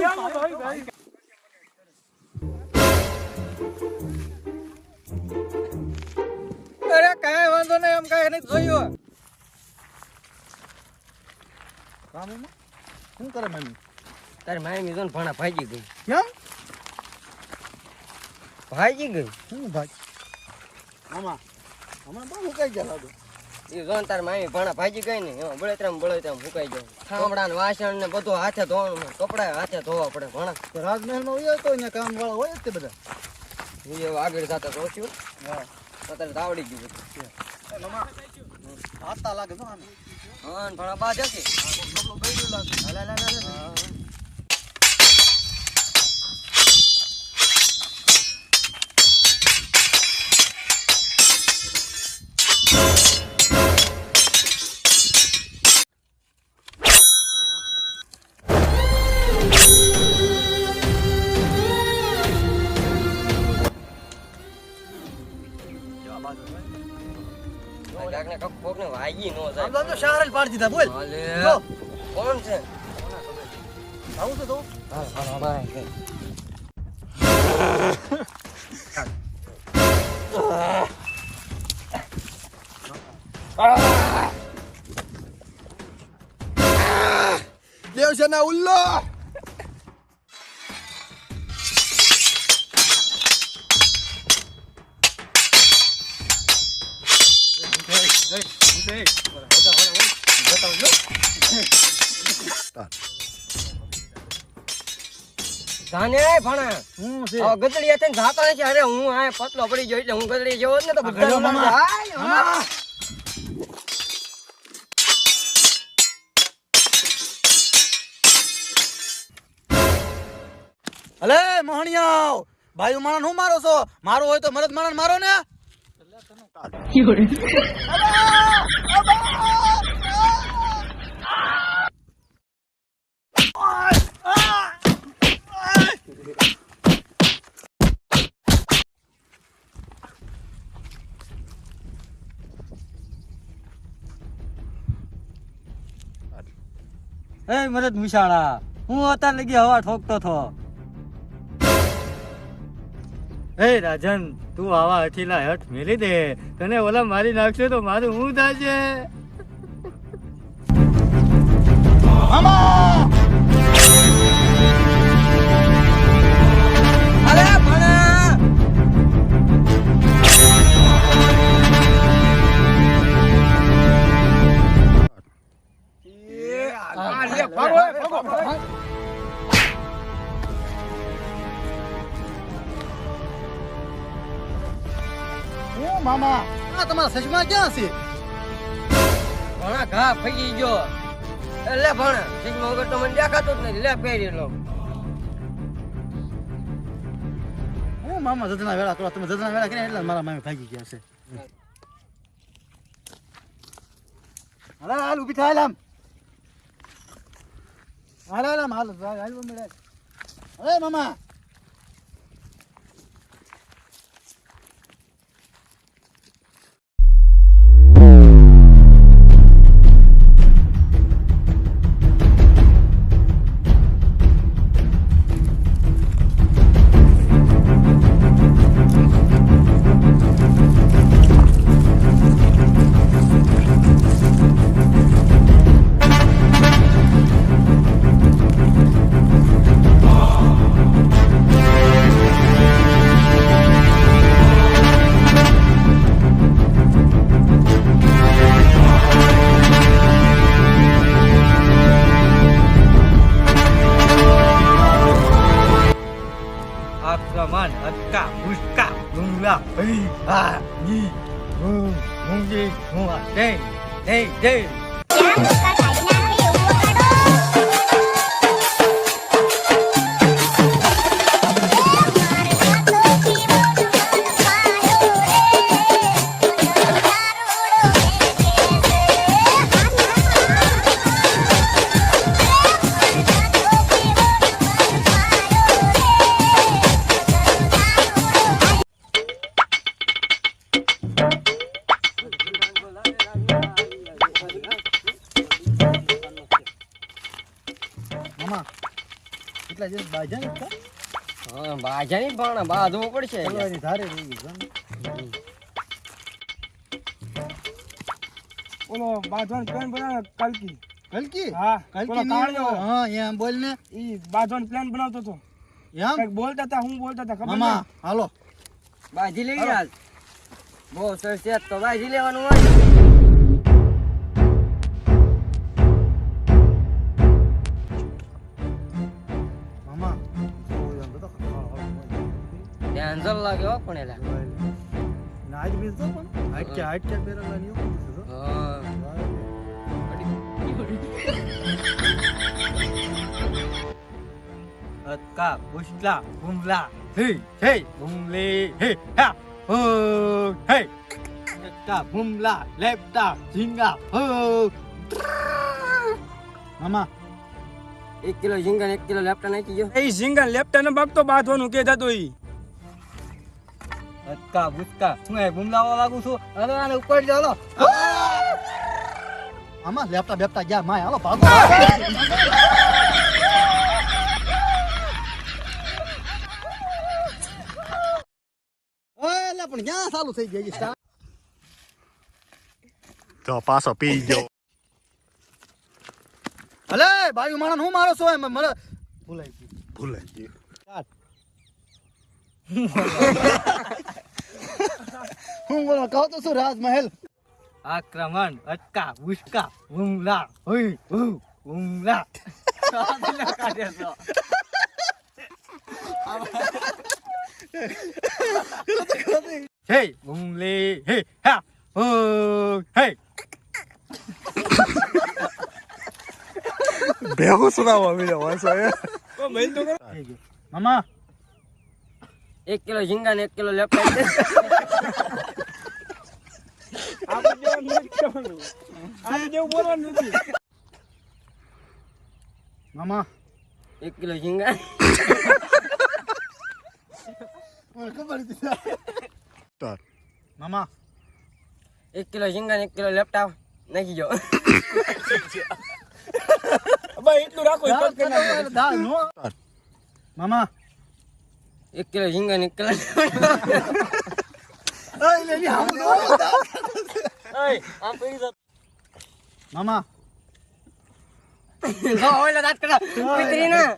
અરે કાંઈ વાંધો નહીં, એમ કાંઈ નથી જોયું. શું કરે મમ્મી? તારી મામી તો ભણા ભાગી ગઈ. કેમ ભાગી ગઈ? શું ભાઈ મામા હમણાં બહુ મુકાઈ ગયા લાગો. એ જોન તારી મામી ભણા ભાગી ગઈ ને એમાં બળતરામ મુકાઈ જાય. થાંભડા ને વાસણ ને બધું હાથે ધોવાનું, કપડા હાથે ધોવા પડે. ભણા રાજમહેલ માં હોય તો અહીંયા કામ વાળા હોય જ તે બધા. હું એવું આગળ સાથે સોચ્યું. હા અત્યારે આવડી ગયું બધું. મામા હાથતા લાગે તો આમ. હા ને ભણા બા જશે. આપણો બૈરું લાગે. હાલા લા લા લા. કોકને વાગી નો જાય. આમ તો શાર જ પાડી દીધા બોલ. જો કોણ છે? આવું છે તો દેવસેના ઉલ્લો. જાને ભણા હું છે ગદડી હતી ને જાતો નથી. અરે હું આ પતલો પડી ગયો એટલે હું ગદડી જેવો જ ને તો ગયો મામા. મામા અલે મોહણિયાઓ ભાઈ માણસ હું મારો છો? મારો હોય તો મરદ માણસ મારો ને. એ મરદ મુશાળા, હું અત્યારે લગી હવા ઠોકતો હતો. એ રાજન, તું આવા હઠીલા હઠ મેલી દે, તને ઓલા મારી નાખશે તો મારું હું થશે? અરે ભણા મામા આ તમારા સસમા ક્યાં છે? ભણા ઘા ફગી ગયો. લે ભણા સિંગમાં વગર તો મને દેખાતો જ નથી. લે પહેરી લો. હું મામા જજના વેળા કરો. તમે જજના વેળા કર્યા એટલે મારા મામી ભાગી ગયા છે. હાલ ઉભી થાય આમ. હાલ મળે. અરે મામા આક્રમણ હક્કા મુસ્કા ગુંગલા આ ની મુંગી મુઆ દે દે દે. એટલા જે બાજા ને હા બાજાની પણ બાંધવું પડશે તલવારની ધારે રહી ગઈ ઓલો બાંધવાનો પ્લાન બનાવે કલકી. કલકી હા કલકી ઓલો કાળિયો. હા એમ બોલ ને ઈ બાંધવાનો પ્લાન બનાવતો હતો. એમ કંઈક બોલતા હતા, હું બોલતા હતા ખબર મામા નહીં. હાલો બાજી લઈ હાલ બહુ સરસ છે તો બાજી લેવાનું હોય મામા ધ્યાન જલ લાગે હો પણ એલા નાજ બીજ તો પણ હાટ કે પેરવાની એવું કીધું તો હા અટકા ઉષ્લા ભૂમલા હે હે ભૂમલી હે હા હો હે અટકા ભૂમલા લેપટા ઝીંગા હો મામા 1 કિલો ઝીંગા ને 1 કિલો લેપટા નાખી ગયો એ ઝીંગા લેપટા ને બાગતો બાંધવાનું કે જતો ઈ. અટકા બુટકા હું એ ભૂમલાવા લાગુ છું અરે આને ઉપર ચાલો મામા લેપટા બેપટા ગયા માય હાલો ભાગો ઓય લે પણ ક્યાં ચાલુ થઈ ગઈ સ્ટાર તો પાછો પી ગયો. ભલે બાયુ માણસ હું મારો છો એમ મને ભૂલાઈ ગયું ભૂલાઈ ગયું. હું બોલો કહો તો શું રાજમહેલ આક્રમણ અટકા બુટકા ભૂમલા હોય હો ભૂમલા હે ભૂમલી હે હા હો હે ભેગું સુનાવવા મળ્યો વાંચો એ. તો મેલ તો કરો. મામા 1 કિલો ઝીંગા ને 1 કિલો લેપટા આપણે જેવું નથી કહેવાનું. આપણે જેવું બોલવાનું નથી. મામા 1 કિલો ઝીંગા મને ખબર હતી સ્ટાર્ટ. મામા 1 કિલો ઝીંગા ને 1 કિલો લેપટા નાખી ગયો ભાઈ એટલું રાખો ઈ કટ કરી નાખો. દાળ નો મામા 1 કિલો ઝીંગા ને 1 કિલો ઓય લે ની હામું મામા ઓય લા દાંત કરા પિતરી ના